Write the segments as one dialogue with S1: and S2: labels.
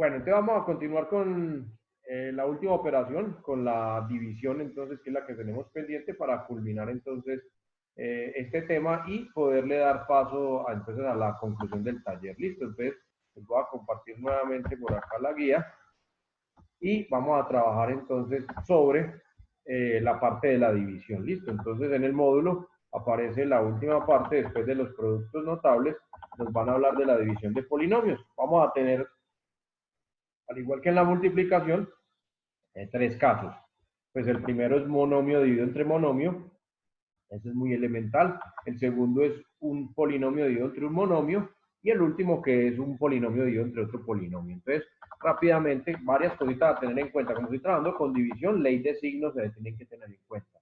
S1: Bueno, entonces vamos a continuar con la última operación, con la división, entonces, que es la que tenemos pendiente para culminar entonces este tema y poderle dar paso entonces a la conclusión del taller. Listo, entonces les voy a compartir nuevamente por acá la guía y vamos a trabajar entonces sobre la parte de la división. Listo, entonces en el módulo aparece la última parte, después de los productos notables, nos van a hablar de la división de polinomios. Vamos a tener, al igual que en la multiplicación, tres casos. Pues el primero es monomio dividido entre monomio, ese es muy elemental. El segundo es un polinomio dividido entre un monomio. Y el último que es un polinomio dividido entre otro polinomio. Entonces, rápidamente, varias cositas a tener en cuenta. Como estoy trabajando con división, ley de signos se tienen que tener en cuenta.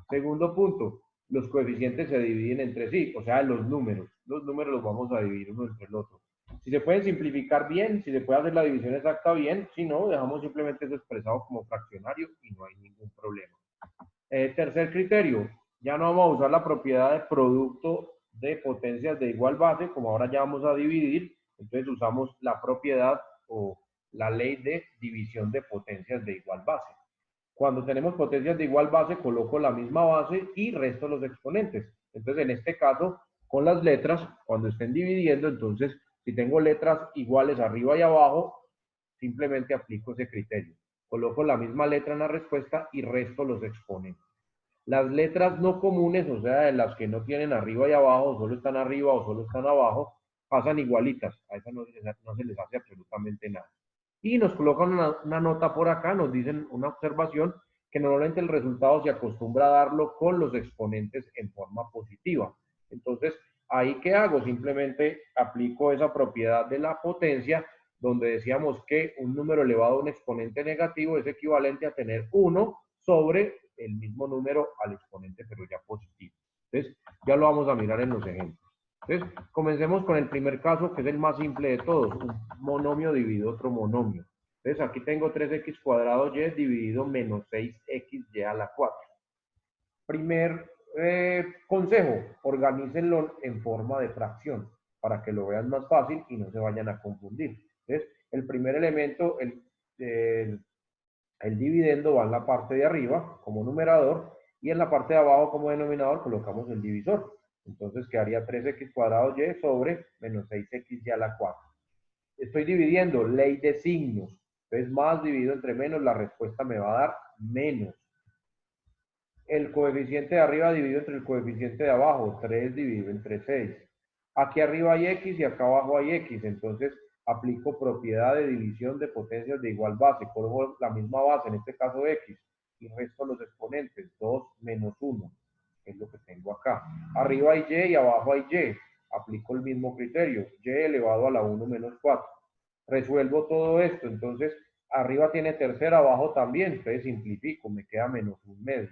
S1: Segundo punto, los coeficientes se dividen entre sí, o sea, los números. Los números los vamos a dividir uno entre el otro. Si se pueden simplificar bien, si se puede hacer la división exacta bien, si no, dejamos simplemente eso expresado como fraccionario y no hay ningún problema. Tercer criterio, ya no vamos a usar la propiedad de producto de potencias de igual base, como ahora ya vamos a dividir, entonces usamos la propiedad o la ley de división de potencias de igual base. Cuando tenemos potencias de igual base, coloco la misma base y resto los exponentes. Entonces, en este caso, con las letras, cuando estén dividiendo, entonces, si tengo letras iguales arriba y abajo, simplemente aplico ese criterio. Coloco la misma letra en la respuesta y resto los exponentes. Las letras no comunes, o sea, de las que no tienen arriba y abajo, solo están arriba o solo están abajo, pasan igualitas. A esas no se les hace absolutamente nada. Y nos colocan una nota por acá, nos dicen una observación que normalmente el resultado se acostumbra a darlo con los exponentes en forma positiva. Entonces, ¿ahí qué hago? Simplemente aplico esa propiedad de la potencia, donde decíamos que un número elevado a un exponente negativo es equivalente a tener 1 sobre el mismo número al exponente, pero ya positivo. Entonces, ya lo vamos a mirar en los ejemplos. Entonces, comencemos con el primer caso, que es el más simple de todos, un monomio dividido otro monomio. Entonces, aquí tengo 3x cuadrado y dividido menos 6xy a la 4. Primer consejo, organícenlo en forma de fracción para que lo vean más fácil y no se vayan a confundir. Entonces, el primer elemento, el dividendo va en la parte de arriba como numerador y en la parte de abajo como denominador colocamos el divisor. Entonces quedaría 3x cuadrado y sobre menos 6xy a la 4. Estoy dividiendo, ley de signos. Entonces más dividido entre menos, la respuesta me va a dar menos. El coeficiente de arriba dividido entre el coeficiente de abajo, 3 dividido entre 6. Aquí arriba hay x y acá abajo hay x, entonces aplico propiedad de división de potencias de igual base, coloco la misma base, en este caso x, y resto los exponentes, 2 menos 1, que es lo que tengo acá. Arriba hay y abajo hay y, aplico el mismo criterio, y elevado a la 1 menos 4. Resuelvo todo esto, entonces arriba tiene tercera, abajo también, entonces simplifico, me queda menos 1 medio.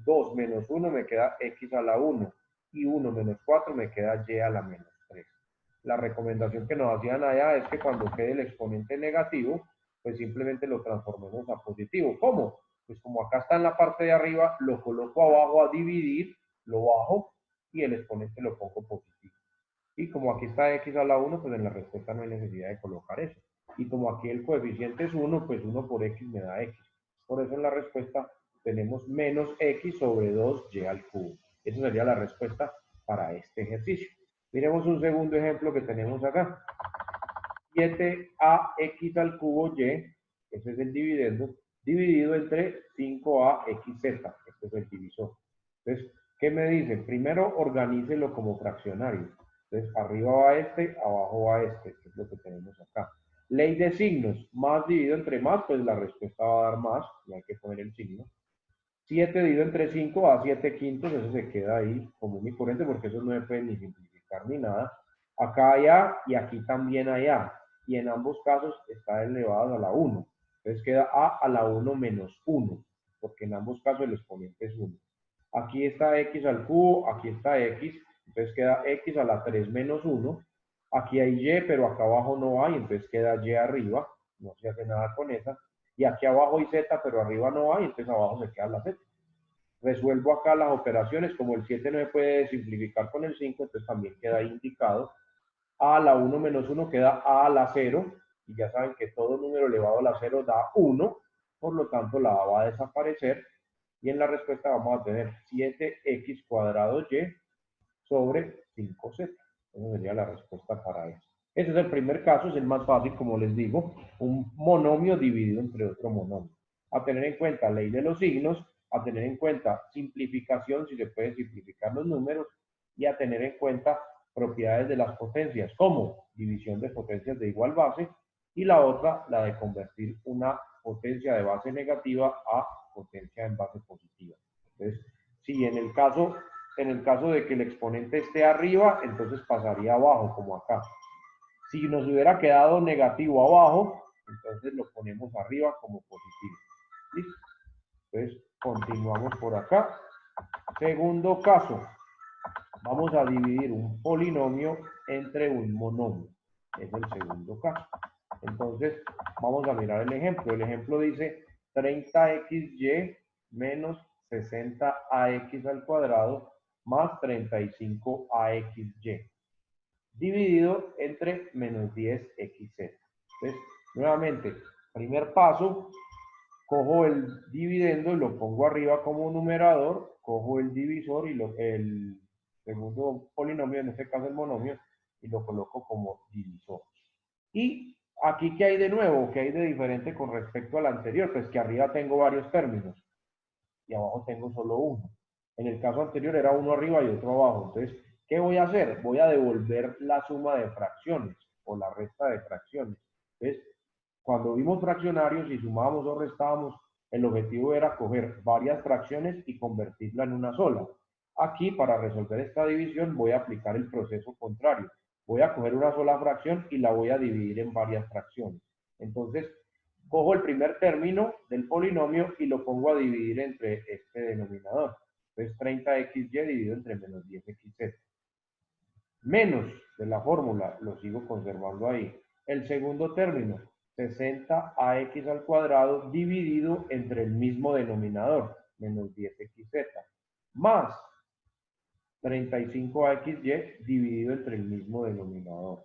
S1: 2 menos 1 me queda x a la 1 y 1 menos 4 me queda y a la menos 3. La recomendación que nos hacían allá es que cuando quede el exponente negativo, pues simplemente lo transformemos a positivo. ¿Cómo? Pues como acá está en la parte de arriba, lo coloco abajo a dividir, lo bajo y el exponente lo pongo positivo. Y como aquí está x a la 1, pues en la respuesta no hay necesidad de colocar eso. Y como aquí el coeficiente es 1, pues 1 por x me da x. Por eso en la respuesta tenemos menos x sobre 2y al cubo. Esa sería la respuesta para este ejercicio. Miremos un segundo ejemplo que tenemos acá. 7ax al cubo y, ese es el dividendo, dividido entre 5axz, este es el divisor. Entonces, ¿qué me dice? Primero, organícelo como fraccionario. Entonces, arriba va este, abajo va este, que es lo que tenemos acá. Ley de signos, más dividido entre más, pues la respuesta va a dar más, y hay que poner el signo. 7 dividido entre 5 da 7 quintos, eso se queda ahí común y corriente, porque eso no se puede ni simplificar ni nada. Acá hay A y aquí también hay A, y en ambos casos está elevado a la 1. Entonces queda A a la 1 menos 1, porque en ambos casos el exponente es 1. Aquí está x al cubo, aquí está x, entonces queda x a la 3 menos 1. Aquí hay y, pero acá abajo no hay, entonces queda y arriba, no se hace nada con esa. Y aquí abajo hay z, pero arriba no hay, entonces abajo se queda la z. Resuelvo acá las operaciones, como el 7 no se puede simplificar con el 5, entonces también queda indicado. A a la 1 menos 1 queda a a la 0, y ya saben que todo número elevado a la 0 da 1, por lo tanto la A va a desaparecer, y en la respuesta vamos a tener 7x cuadrado y sobre 5z. Esa sería la respuesta para eso. Ese es el primer caso, es el más fácil, como les digo, un monomio dividido entre otro monomio. A tener en cuenta ley de los signos, a tener en cuenta simplificación, si se puede simplificar los números, y a tener en cuenta propiedades de las potencias, como división de potencias de igual base, y la otra, la de convertir una potencia de base negativa a potencia en base positiva. Entonces, si en el caso de que el exponente esté arriba, entonces pasaría abajo, como acá. Si nos hubiera quedado negativo abajo, entonces lo ponemos arriba como positivo. ¿Listo? Entonces, continuamos por acá. Segundo caso, vamos a dividir un polinomio entre un monomio. Es el segundo caso. Entonces, vamos a mirar el ejemplo. El ejemplo dice 30xy menos 60ax al cuadrado más 35axy, dividido entre menos 10xz. Entonces, nuevamente, primer paso, cojo el dividendo y lo pongo arriba como numerador, cojo el divisor y el segundo polinomio, en este caso el monomio, y lo coloco como divisor. Y aquí, ¿qué hay de nuevo? ¿Qué hay de diferente con respecto al anterior? Pues que arriba tengo varios términos y abajo tengo solo uno. En el caso anterior era uno arriba y otro abajo. Entonces, ¿qué voy a hacer? Voy a devolver la suma de fracciones o la resta de fracciones. Entonces, cuando vimos fraccionarios y sumábamos o restábamos, el objetivo era coger varias fracciones y convertirla en una sola. Aquí, para resolver esta división, voy a aplicar el proceso contrario. Voy a coger una sola fracción y la voy a dividir en varias fracciones. Entonces, cojo el primer término del polinomio y lo pongo a dividir entre este denominador. Entonces 30xy dividido entre menos 10xz. Menos de la fórmula, lo sigo conservando ahí. El segundo término, 60ax al cuadrado dividido entre el mismo denominador, menos 10xz. Más 35axy dividido entre el mismo denominador.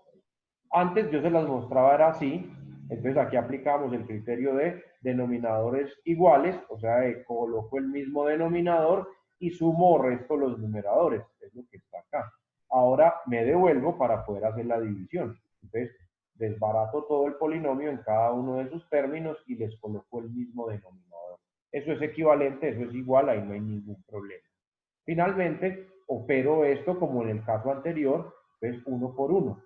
S1: Antes yo se las mostraba era así, entonces aquí aplicamos el criterio de denominadores iguales, o sea, coloco el mismo denominador y sumo o resto los numeradores, es lo que está acá. Ahora me devuelvo para poder hacer la división. Entonces, desbarato todo el polinomio en cada uno de sus términos y les coloco el mismo denominador. Eso es equivalente, eso es igual, ahí no hay ningún problema. Finalmente, opero esto como en el caso anterior, entonces 1 por 1.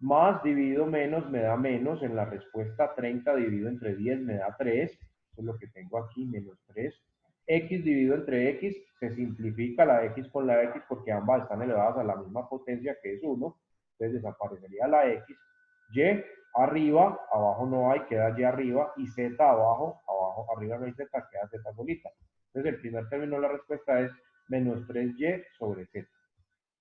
S1: Más dividido menos me da menos. En la respuesta 30 dividido entre 10 me da 3. Eso es lo que tengo aquí, menos 3. X dividido entre X, se simplifica la X con la X porque ambas están elevadas a la misma potencia que es 1. Entonces desaparecería la X. Y arriba, abajo no hay, queda Y arriba. Y Z abajo, arriba no hay Z, queda Z solita. Entonces el primer término de la respuesta es menos 3Y sobre Z.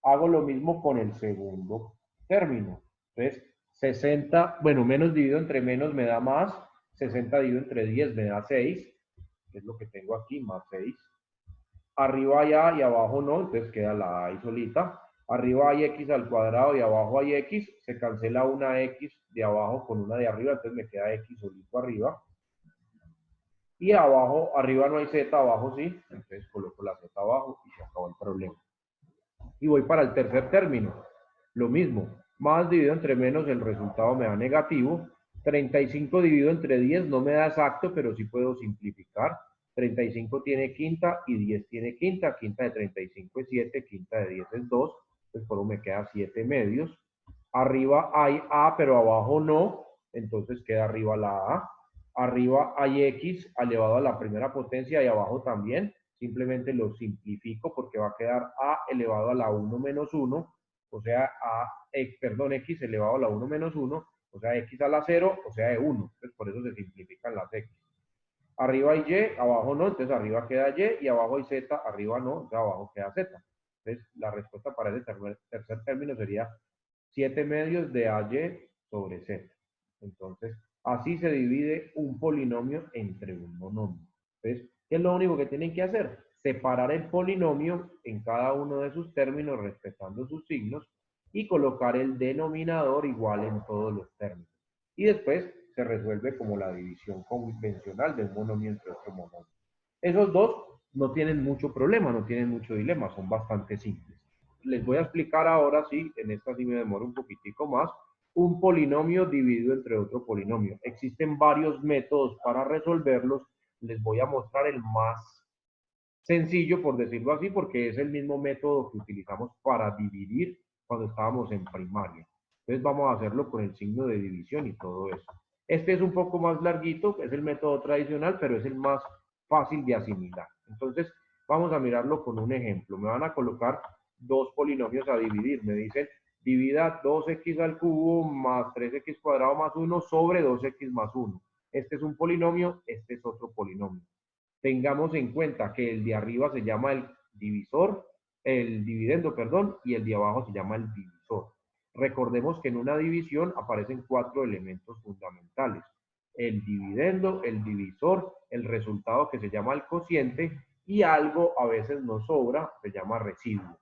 S1: Hago lo mismo con el segundo término. Entonces, 60, bueno, menos dividido entre menos me da más, 60 dividido entre 10 me da 6, que es lo que tengo aquí, más 6. Arriba hay A y abajo no, entonces queda la A ahí solita. Arriba hay X al cuadrado y abajo hay X, se cancela una X de abajo con una de arriba, entonces me queda X solito arriba. Y abajo, arriba no hay Z, abajo sí, entonces coloco la Z abajo y se acabó el problema. Y voy para el tercer término. Lo mismo, más dividido entre menos, el resultado me da negativo. 35 dividido entre 10 no me da exacto, pero sí puedo simplificar. 35 tiene quinta y 10 tiene quinta. Quinta de 35 es 7, quinta de 10 es 2. Entonces, por eso me queda 7 medios. Arriba hay A, pero abajo no. Entonces queda arriba la A. Arriba hay X elevado a la primera potencia y abajo también. Simplemente lo simplifico porque va a quedar A elevado a la 1 menos 1, o sea, X elevado a la 1 menos 1, o sea, X a la 0, o sea, de 1. Entonces, por eso se simplifican las X. Arriba hay Y, abajo no, entonces arriba queda Y, y abajo hay Z, arriba no, entonces abajo queda Z. Entonces, la respuesta para ese tercer término sería 7 medios de AY sobre Z. Entonces, así se divide un polinomio entre un monomio. Entonces, ¿qué es lo único que tienen que hacer? Separar el polinomio en cada uno de sus términos respetando sus signos y colocar el denominador igual en todos los términos. y después se resuelve como la división convencional de un monomio entre otro monomio. Esos dos no tienen mucho problema, no tienen mucho dilema, son bastante simples. Les voy a explicar ahora, sí, en esta sí me demoro un poquitico más, un polinomio dividido entre otro polinomio. Existen varios métodos para resolverlos, les voy a mostrar el más sencillo, por decirlo así, porque es el mismo método que utilizamos para dividir cuando estábamos en primaria. Entonces vamos a hacerlo con el signo de división y todo eso. Este es un poco más larguito, es el método tradicional, pero es el más fácil de asimilar. Entonces vamos a mirarlo con un ejemplo. Me van a colocar dos polinomios a dividir. Me dicen, divida 2x al cubo más 3x cuadrado más 1 sobre 2x más 1. Este es un polinomio, este es otro polinomio. Tengamos en cuenta que el de arriba se llama el divisor, el dividendo, perdón, y el de abajo se llama el divisor. Recordemos que en una división aparecen 4 elementos fundamentales: el dividendo, el divisor, el resultado que se llama el cociente y algo a veces nos sobra, se llama residuo.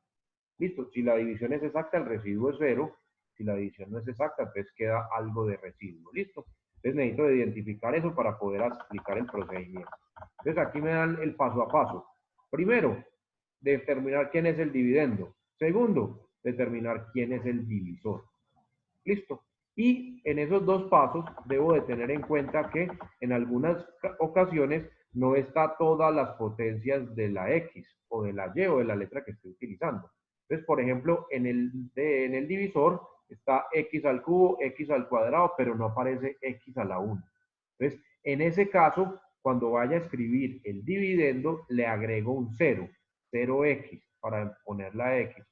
S1: Listo, si la división es exacta, el residuo es 0. Si la división no es exacta, entonces queda algo de residuo. Listo. Entonces necesito identificar eso para poder explicar el procedimiento. Entonces aquí me dan el paso a paso. Primero, determinar quién es el dividendo. Segundo, determinar quién es el divisor. Listo. Y en esos dos pasos debo de tener en cuenta que en algunas ocasiones no está todas las potencias de la X o de la Y o de la letra que estoy utilizando. Entonces, por ejemplo, en el divisor está X al cubo, X al cuadrado, pero no aparece X a la 1. Entonces, en ese caso, cuando vaya a escribir el dividendo, le agrego un 0, 0x, para poner la X.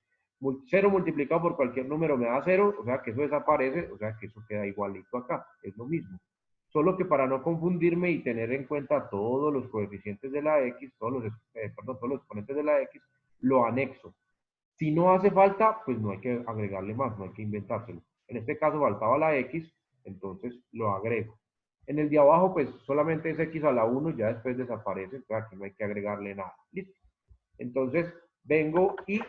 S1: 0 multiplicado por cualquier número me da 0, o sea que eso desaparece, o sea que eso queda igualito acá, es lo mismo. Solo que para no confundirme y tener en cuenta todos los coeficientes de la X, todos los exponentes de la X, lo anexo. Si no hace falta, pues no hay que agregarle más, no hay que inventárselo. En este caso faltaba la X, entonces lo agrego. En el de abajo, pues solamente es X a la 1, ya después desaparece, entonces aquí no hay que agregarle nada. Listo. Entonces vengo y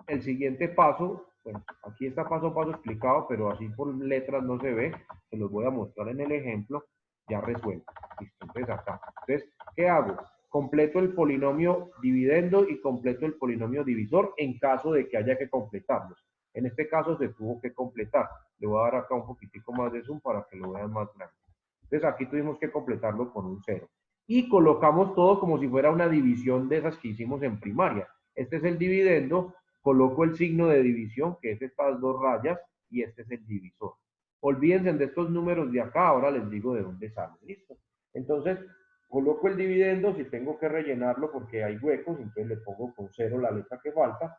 S1: el siguiente paso, bueno, aquí está paso a paso explicado, pero así por letras no se ve, se los voy a mostrar en el ejemplo, ya resuelto. Listo, entonces acá. Entonces, ¿qué hago? Completo el polinomio dividendo y completo el polinomio divisor en caso de que haya que completarlos. En este caso se tuvo que completar. Le voy a dar acá un poquitico más de zoom para que lo vean más grande. Entonces aquí tuvimos que completarlo con un 0. Y colocamos todo como si fuera una división de esas que hicimos en primaria. Este es el dividendo, coloco el signo de división, que es estas dos rayas, y este es el divisor. Olvídense de estos números de acá, ahora les digo de dónde salen. ¿Listo? Entonces, coloco el dividendo, si tengo que rellenarlo porque hay huecos, entonces le pongo con 0 la letra que falta,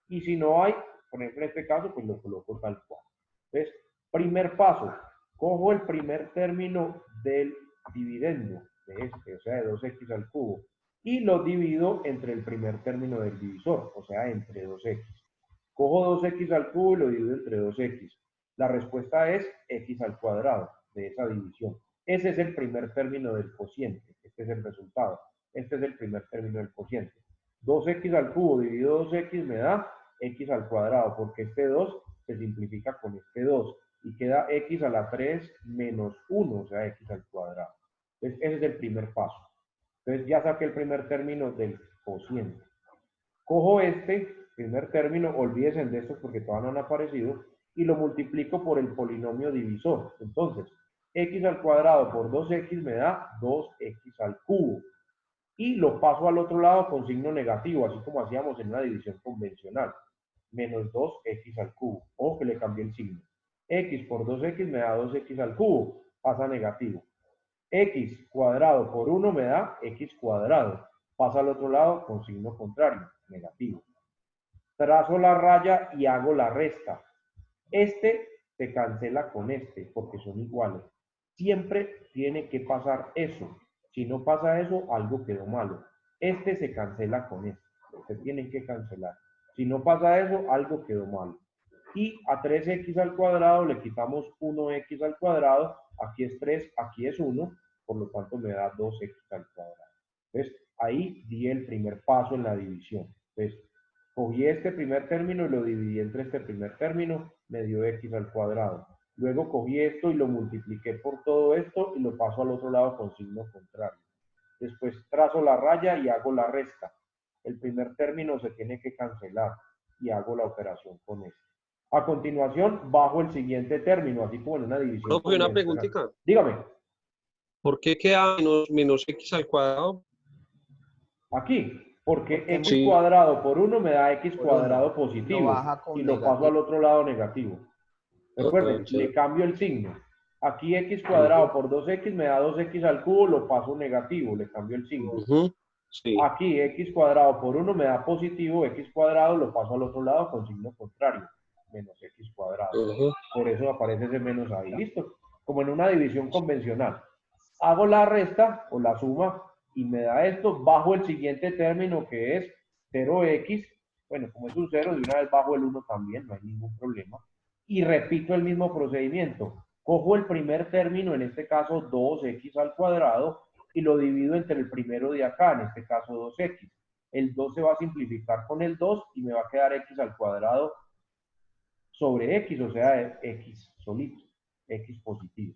S1: y si no hay, por ejemplo en este caso, pues lo coloco tal cual. Entonces, primer paso, cojo el primer término del dividendo, de este, o sea, de 2x al cubo, y lo divido entre el primer término del divisor, o sea, entre 2x. Cojo 2x al cubo y lo divido entre 2x. La respuesta es x al cuadrado de esa división. Ese es el primer término del cociente. Este es el resultado. Este es el primer término del cociente. 2x al cubo dividido 2x me da x al cuadrado, porque este 2 se simplifica con este 2 y queda x a la 3 menos 1, o sea, x al cuadrado. Entonces, ese es el primer paso. Entonces, ya saqué el primer término del cociente. Cojo este primer término, olvídense de estos porque todavía no han aparecido, y lo multiplico por el polinomio divisor. Entonces, x al cuadrado por 2x me da 2x al cubo. Y lo paso al otro lado con signo negativo, así como hacíamos en una división convencional. Menos 2x al cubo. Ojo que le cambié el signo. X por 2x me da 2x al cubo. Pasa negativo. X cuadrado por 1 me da x cuadrado. Pasa al otro lado con signo contrario, negativo. Trazo la raya y hago la resta. Este se cancela con este porque son iguales. Siempre tiene que pasar eso. Si no pasa eso, algo quedó malo. Este se cancela con este. Se tienen que cancelar. Si no pasa eso, algo quedó malo. Y a 3x al cuadrado le quitamos 1x al cuadrado. Aquí es 3, aquí es 1. Por lo tanto me da 2x al cuadrado. Entonces, ahí di el primer paso en la división. Entonces, cogí este primer término y lo dividí entre este primer término, me dio x al cuadrado. Luego cogí esto y lo multipliqué por todo esto y lo paso al otro lado con signo contrario. Después trazo la raya y hago la resta. El primer término se tiene que cancelar y hago la operación con este. A continuación, bajo el siguiente término, así como en una división
S2: Profe, una
S1: convencional.
S2: preguntita.
S1: Dígame.
S2: ¿Por qué queda menos x al cuadrado?
S1: Aquí, porque
S3: Porque
S1: x
S2: Sí.
S1: cuadrado por 1 me da x
S3: por 1
S1: cuadrado
S3: y lo
S1: positivo
S3: baja
S1: y
S3: con
S1: lo paso al
S3: negativo.
S1: otro lado negativo. Recuerden,
S2: Sí.
S1: le cambio el signo. Aquí x
S2: Ujú,
S1: cuadrado por 2x me da 2x al cubo, lo paso negativo, le cambio el signo.
S2: ujú, sí.
S1: Aquí x cuadrado por 1 me da positivo, x cuadrado lo paso al otro lado con signo contrario, menos x cuadrado.
S2: Ujú.
S1: Por eso aparece ese menos ahí, listo. Como en una división convencional. Hago la resta o la suma y me da esto bajo el siguiente término que es 0x. Bueno, como es un 0, de una vez bajo el 1 también, no hay ningún problema. Y repito el mismo procedimiento. Cojo el primer término, en este caso 2x al cuadrado, y lo divido entre el primero de acá, en este caso 2x. El 2 se va a simplificar con el 2 y me va a quedar x al cuadrado sobre x, o sea, x solito, x positivo.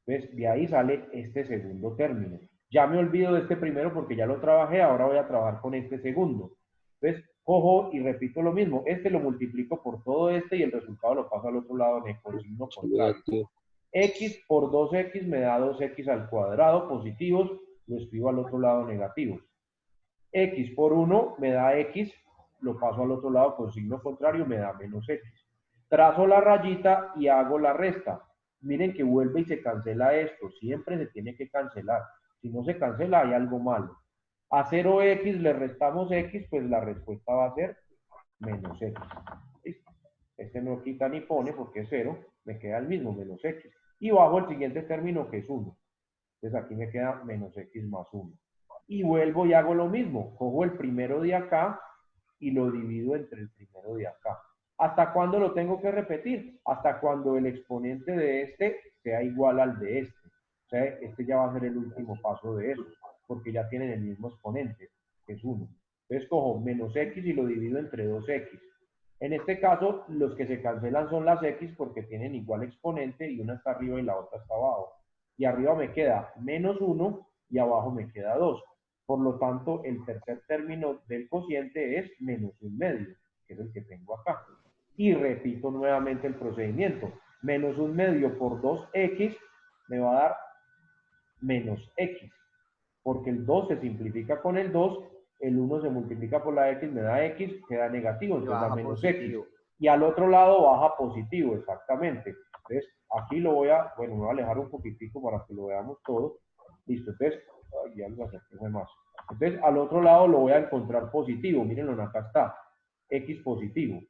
S1: Entonces, de ahí sale este segundo término. Ya me olvido de este primero porque ya lo trabajé, ahora voy a trabajar con este segundo. Entonces, cojo y repito lo mismo. Este lo multiplico por todo este y el resultado lo paso al otro lado con signo contrario.
S2: Negativo.
S1: X por 2x me da 2x al cuadrado positivos, lo escribo al otro lado negativos. X por 1 me da x, lo paso al otro lado con signo contrario, me da menos x. Trazo la rayita y hago la resta. Miren que vuelve y se cancela esto, siempre se tiene que cancelar. Si no se cancela hay algo malo. A 0x le restamos x, pues la respuesta va a ser menos x. ¿Listo? Este no quita ni pone porque es 0, me queda el mismo, menos x. Y bajo el siguiente término que es 1. Entonces aquí me queda menos x más 1. Y vuelvo y hago lo mismo. Cojo el primero de acá y lo divido entre el primero de acá. ¿Hasta cuándo lo tengo que repetir? Hasta cuando el exponente de este sea igual al de este. O sea, este ya va a ser el último paso de eso, porque ya tienen el mismo exponente, que es 1. Entonces cojo menos x y lo divido entre 2x. En este caso, los que se cancelan son las x porque tienen igual exponente y una está arriba y la otra está abajo. Y arriba me queda menos 1 y abajo me queda 2. Por lo tanto, el tercer término del cociente es menos 1/2, que es el que tengo acá. Y repito nuevamente el procedimiento. Menos 1/2 por 2x me va a dar menos x, porque el 2 se simplifica con el 2, el 1 se multiplica por la x, me da x, queda negativo, entonces da menos
S3: positivo.
S1: x. Y al otro lado baja positivo, exactamente. Entonces, aquí lo voy a, bueno, me voy a alejar un poquitico para que lo veamos todo. Listo, entonces, ya lo acerqué más. Entonces, al otro lado lo voy a encontrar positivo, mírenlo, acá está, x positivo.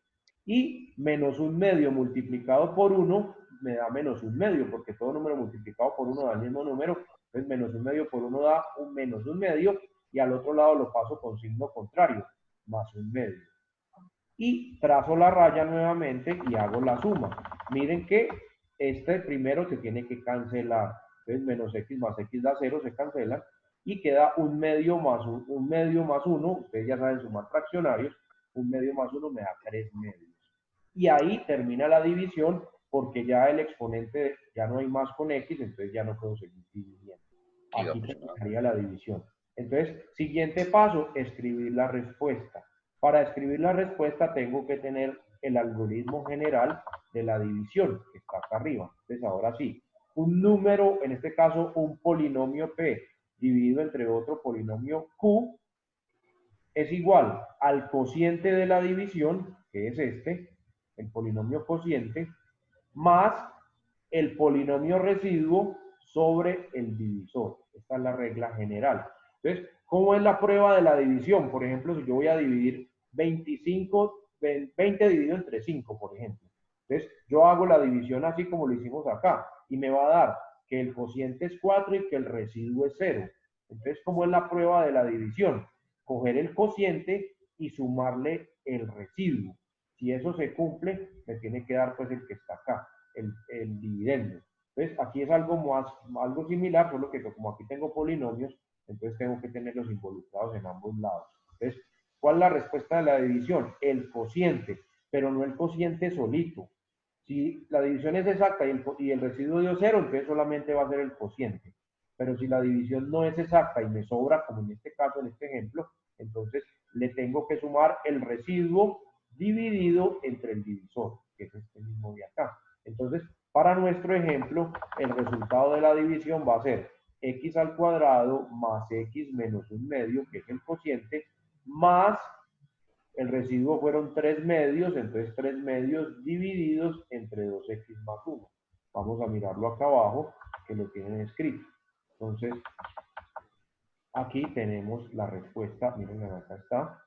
S1: Y menos 1/2 multiplicado por 1 me da menos 1/2, porque todo número multiplicado por 1 da el mismo número. Entonces, menos 1/2 por 1 da un menos 1/2 y al otro lado lo paso con signo contrario, más 1/2. Y trazo la raya nuevamente y hago la suma. Miren que este primero se tiene que cancelar. Entonces, menos x más x da 0, se cancela y queda 1/2 más 1/2 más 1. Ustedes ya saben sumar fraccionarios. 1/2 más 1 me da 3/2. Y ahí termina la división porque ya el exponente ya no hay más con x, entonces ya no puedo seguir dividiendo. Aquí terminaría la división. Entonces, siguiente paso, escribir la respuesta. Para escribir la respuesta tengo que tener el algoritmo general de la división, que está acá arriba. Entonces, ahora sí, un número, en este caso un polinomio P, dividido entre otro polinomio Q, es igual al cociente de la división, que es este, el polinomio cociente, más el polinomio residuo sobre el divisor. Esta es la regla general. Entonces, ¿cómo es la prueba de la división? Por ejemplo, si yo voy a dividir 20 dividido entre 5, por ejemplo. Entonces, yo hago la división así como lo hicimos acá y me va a dar que el cociente es 4 y que el residuo es 0. Entonces, ¿cómo es la prueba de la división? Coger el cociente y sumarle el residuo. Si eso se cumple, me tiene que dar pues el que está acá, el dividendo. Entonces, aquí es algo similar, solo que como aquí tengo polinomios, entonces tengo que tenerlos involucrados en ambos lados. Entonces, ¿cuál es la respuesta de la división? El cociente, pero no el cociente solito, Si la división es exacta y el residuo dio 0, entonces solamente va a ser el cociente. Pero si la división no es exacta y me sobra, como en este caso, en este ejemplo, entonces le tengo que sumar el residuo dividido entre el divisor, que es este mismo de acá. Entonces, para nuestro ejemplo, el resultado de la división va a ser x al cuadrado más x menos un medio, que es el cociente, más el residuo fueron 3 medios, entonces 3 medios divididos entre 2x más 1. Vamos a mirarlo acá abajo, que lo tienen escrito. Entonces, aquí tenemos la respuesta, miren, acá está.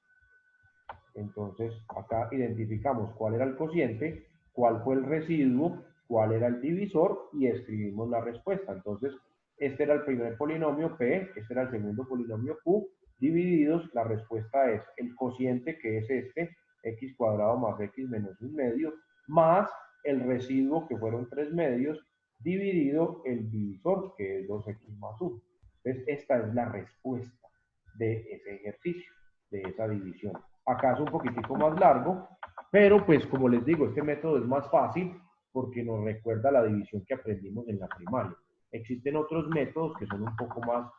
S1: Entonces, acá identificamos cuál era el cociente, cuál fue el residuo, cuál era el divisor y escribimos la respuesta. Entonces, este era el primer polinomio P, este era el segundo polinomio Q, divididos, la respuesta es el cociente, que es este, x cuadrado más x menos un medio, más el residuo, que fueron 3 medios, dividido el divisor, que es 2x más 1. Entonces, esta es la respuesta de ese ejercicio, de esa división. Acá es un poquitico más largo, pero pues como les digo, este método es más fácil porque nos recuerda la división que aprendimos en la primaria. Existen otros métodos que son un poco más,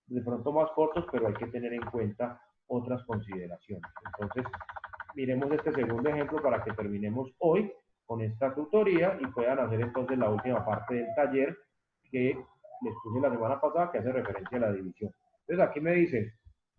S1: de pronto más cortos, pero hay que tener en cuenta otras consideraciones. Entonces, miremos este segundo ejemplo para que terminemos hoy con esta tutoría y puedan hacer entonces la última parte del taller que les puse la semana pasada, que hace referencia a la división. Entonces aquí me dicen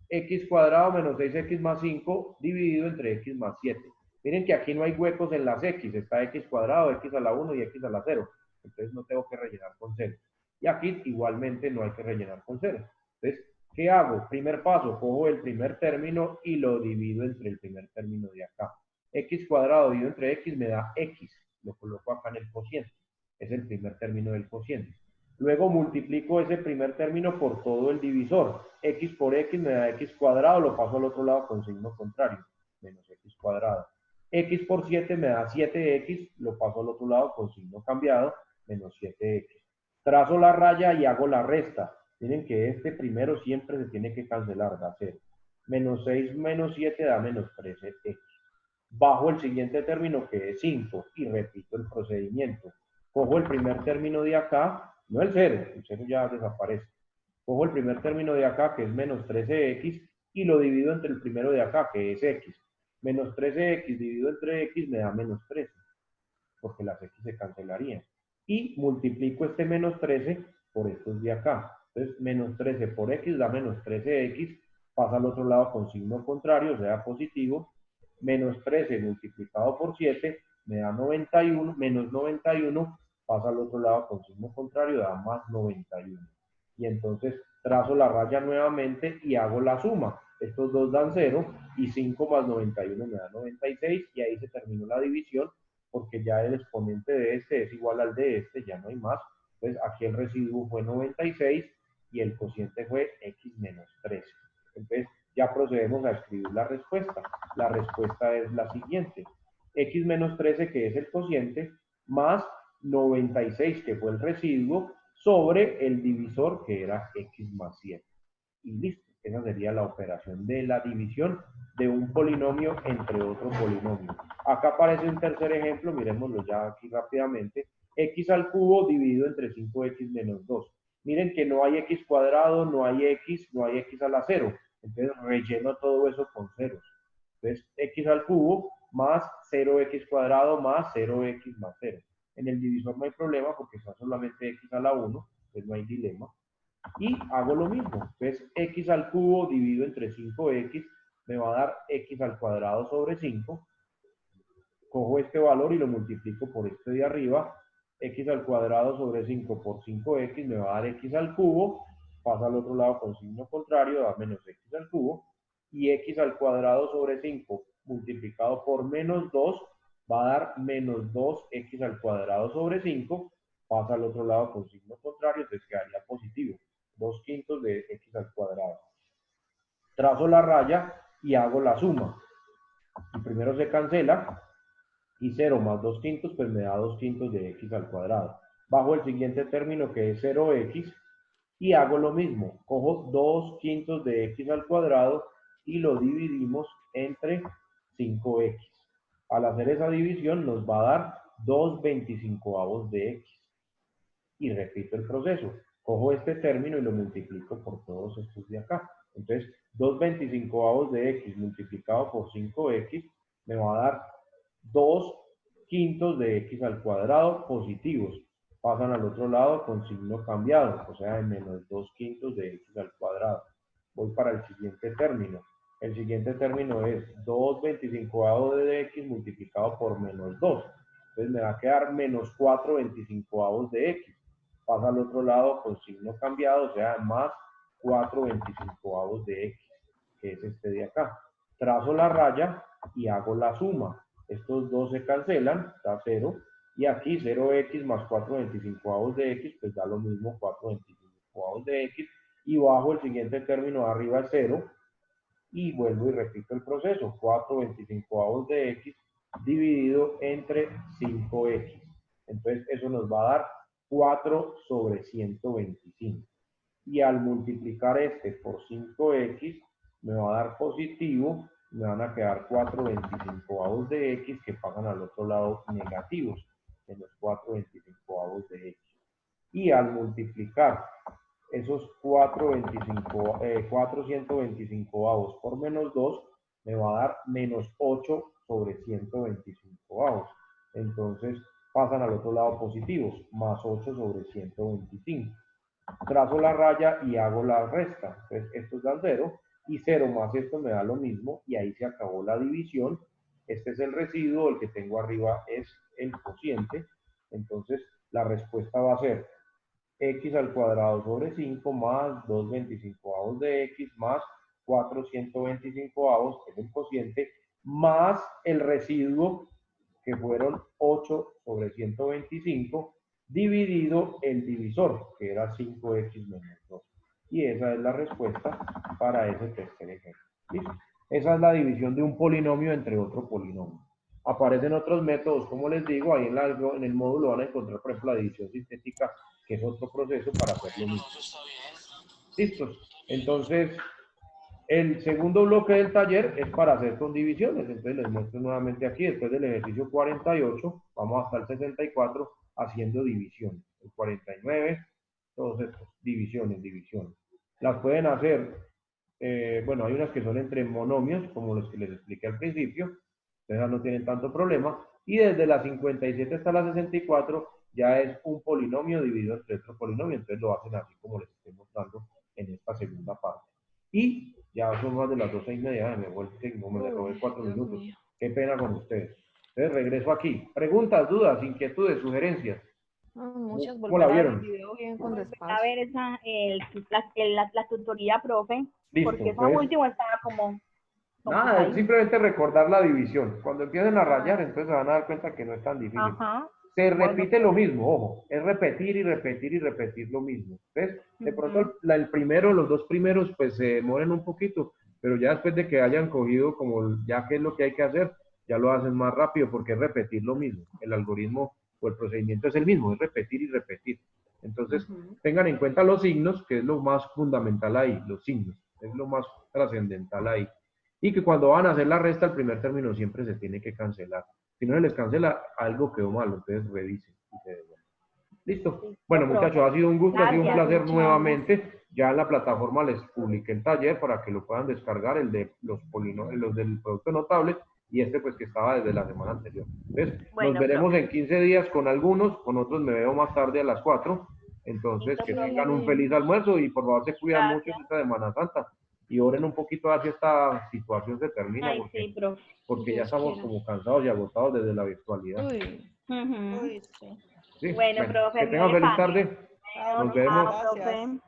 S1: x cuadrado menos 6x más 5 dividido entre x más 7. Miren que aquí no hay huecos en las x, está x cuadrado, x a la 1 y x a la 0. Entonces no tengo que rellenar con 0. Y aquí igualmente no hay que rellenar con 0. Entonces, ¿qué hago? Primer paso, cojo el primer término y lo divido entre el primer término de acá. X cuadrado dividido entre x me da x. Lo coloco acá en el cociente. Es el primer término del cociente. Luego multiplico ese primer término por todo el divisor. X por x me da x cuadrado, lo paso al otro lado con signo contrario, menos x cuadrado. X por 7 me da 7x, lo paso al otro lado con signo cambiado, menos 7x. Trazo la raya y hago la resta. Miren que este primero siempre se tiene que cancelar, da 0. Menos 6 menos 7 da menos 13x. Bajo el siguiente término, que es 5, y repito el procedimiento. Cojo el primer término de acá, no el 0 ya desaparece. Cojo el primer término de acá, que es menos 13x, y lo divido entre el primero de acá, que es x. Menos 13x dividido entre x me da menos 13, porque las x se cancelarían. Y multiplico este menos 13 por estos de acá. Entonces, menos 13 por x da menos 13x, pasa al otro lado con signo contrario, o sea, positivo. Menos 13 multiplicado por 7 me da 91, menos 91, pasa al otro lado con signo contrario, da más 91. Y entonces trazo la raya nuevamente y hago la suma. Estos dos dan 0 y 5 más 91 me da 96 y ahí se terminó la división porque ya el exponente de este es igual al de este, ya no hay más. Entonces aquí el residuo fue 96 y el cociente fue x menos 13. Entonces ya procedemos a escribir la respuesta. La respuesta es la siguiente. X menos 13, que es el cociente, más 96, que fue el residuo, sobre el divisor, que era x más 7. Y listo. Esa sería la operación de la división de un polinomio entre otro polinomio. Acá aparece un tercer ejemplo, miremoslo ya aquí rápidamente. X al cubo dividido entre 5x menos 2. Miren que no hay x cuadrado, no hay x a la 0. Entonces relleno todo eso con ceros. Entonces x al cubo más 0x cuadrado más 0x más 0. En el divisor no hay problema porque está solamente x a la 1, entonces no hay dilema. Y hago lo mismo. Entonces x al cubo dividido entre 5x me va a dar x al cuadrado sobre 5. Cojo este valor y lo multiplico por este de arriba. X al cuadrado sobre 5 por 5x me va a dar x al cubo. Pasa al otro lado con signo contrario, da menos x al cubo. Y x al cuadrado sobre 5 multiplicado por menos 2 va a dar menos 2x al cuadrado sobre 5. Pasa al otro lado con signo contrario, entonces quedaría positivo. 2 quintos de x al cuadrado. Trazo la raya y hago la suma. Y primero se cancela y 0 más 2 quintos pues me da 2 quintos de x al cuadrado. Bajo el siguiente término que es 0x y hago lo mismo. Cojo 2 quintos de x al cuadrado y lo dividimos entre 5x. Al hacer esa división nos va a dar 2/25 de x. Y repito el proceso. Cojo este término y lo multiplico por todos estos de acá. Entonces, 2/25 de x multiplicado por 5x me va a dar 2/5 de x al cuadrado positivos. Pasan al otro lado con signo cambiado, o sea, en menos 2/5 de x al cuadrado. Voy para el siguiente término. El siguiente término es 2/25 de x multiplicado por menos 2. Entonces me va a quedar menos 4/25 de x. Pasa al otro lado con signo cambiado, o sea, más 4/25 de x, que es este de acá. Trazo la raya y hago la suma. Estos dos se cancelan, da 0. Y aquí 0x más 4/25 de x, pues da lo mismo 4/25 de x. Y bajo el siguiente término arriba es 0. Y vuelvo y repito el proceso. 4/25 de x dividido entre 5x. Entonces eso nos va a dar 4/125. Y al multiplicar este por 5x, me va a dar positivo, me van a quedar 4/25 de x que pasan al otro lado negativos, en los 4/25 de x. Y al multiplicar esos 4/125 por menos 2, me va a dar menos 8/125. Entonces pasan al otro lado positivos, más 8/125. Trazo la raya y hago la resta. Entonces, estos dan 0 y 0 más esto me da lo mismo y ahí se acabó la división. Este es el residuo, el que tengo arriba es el cociente. Entonces, la respuesta va a ser x al cuadrado sobre 5 más 2/25 de x más 4/125, que es el cociente, más el residuo, que fueron 8/125, dividido el divisor, que era 5x menos 2. Y esa es la respuesta para ese tercer ejemplo. ¿Listo? Esa es la división de un polinomio entre otro polinomio. Aparecen otros métodos, como les digo, ahí en el módulo van a encontrar, por ejemplo, la división sintética, que es otro proceso para hacer lo mismo. ¿Listos? Entonces, el segundo bloque del taller es para hacer con divisiones. Entonces les muestro nuevamente aquí, después del ejercicio 48, vamos hasta el 64 haciendo divisiones. El 49, todos estos, divisiones. Las pueden hacer, bueno, hay unas que son entre monomios, como los que les expliqué al principio, entonces no tienen tanto problema. Y desde la 57 hasta la 64 ya es un polinomio dividido entre otro polinomio, entonces lo hacen así como les estoy mostrando en esta segunda parte. Y ya son más de las 12:30, me robé 4 minutos. Qué pena con ustedes. Entonces regreso aquí. Preguntas, dudas, inquietudes, sugerencias.
S3: Muchas,
S1: ¿Cómo la vieron?
S3: el video bien con
S4: A
S3: despacio.
S4: ver la tutoría, profe,
S1: Listo,
S4: porque eso
S1: entonces,
S4: último estaba como
S1: nada, es simplemente recordar la división. Cuando empiecen a rayar, entonces se van a dar cuenta que no es tan difícil.
S4: Ajá.
S1: Se repite lo mismo, ojo, es repetir y repetir y repetir lo mismo. ¿Ves? De pronto el primero, los dos primeros, pues se demoran un poquito, pero ya después de que hayan cogido como ya qué es lo que hay que hacer, ya lo hacen más rápido porque es repetir lo mismo. El algoritmo o el procedimiento es el mismo, es repetir y repetir. Entonces, tengan en cuenta los signos, que es lo más fundamental ahí, los signos, es lo más trascendental ahí. Y que cuando van a hacer la resta, el primer término siempre se tiene que cancelar. Si no se les cancela, algo quedó malo, entonces revisen y se devuelven. ¿Listo? Bueno, muchachos, ha sido un gusto, ha sido un placer nuevamente. Ya en la plataforma les publiqué el taller para que lo puedan descargar, el de los polinomios, los del producto notable, y este pues que estaba desde la semana anterior. Entonces, nos veremos en 15 días con algunos, con otros me veo más tarde a las 4. Entonces, que tengan un feliz almuerzo y por favor se cuidan mucho en esta Semana Santa. Y oren un poquito hacia esta situación se termina,
S4: Ay,
S1: porque,
S4: sí, profe.
S1: porque ya estamos como cansados y agotados desde la virtualidad.
S3: Uy,
S4: Ujú.
S3: uy, sí.
S1: ¿Sí?
S4: Bueno, profe,
S1: que tengan feliz tarde.
S4: Chao,
S1: Nos vemos.
S4: profe.